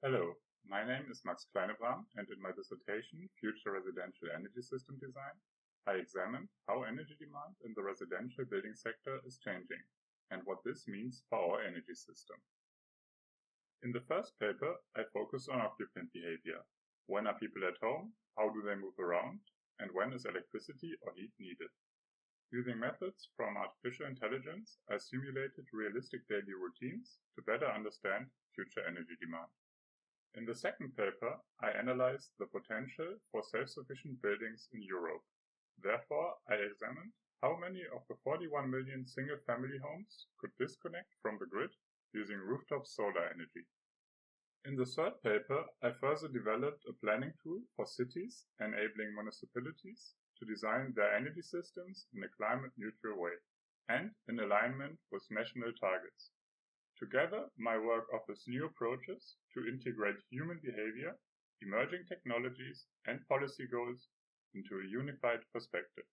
Hello, my name is Kleinebrahm, and in my dissertation, Future Residential Energy System Design, I examined how energy demand in the residential building sector is changing, and what this means for our energy system. In the first paper, I focused on occupant behavior. When are people at home? How do they move around? And when is electricity or heat needed? Using methods from artificial intelligence, I simulated realistic daily routines to better understand future energy demand. In the second paper, I analyzed the potential for self-sufficient buildings in Europe. Therefore, I examined how many of the 41 million single-family homes could disconnect from the grid using rooftop solar energy. In the third paper, I further developed a planning tool for cities enabling municipalities to design their energy systems in a climate-neutral way and in alignment with national targets. Together, my work offers new approaches to integrate human behavior, emerging technologies, and policy goals into a unified perspective.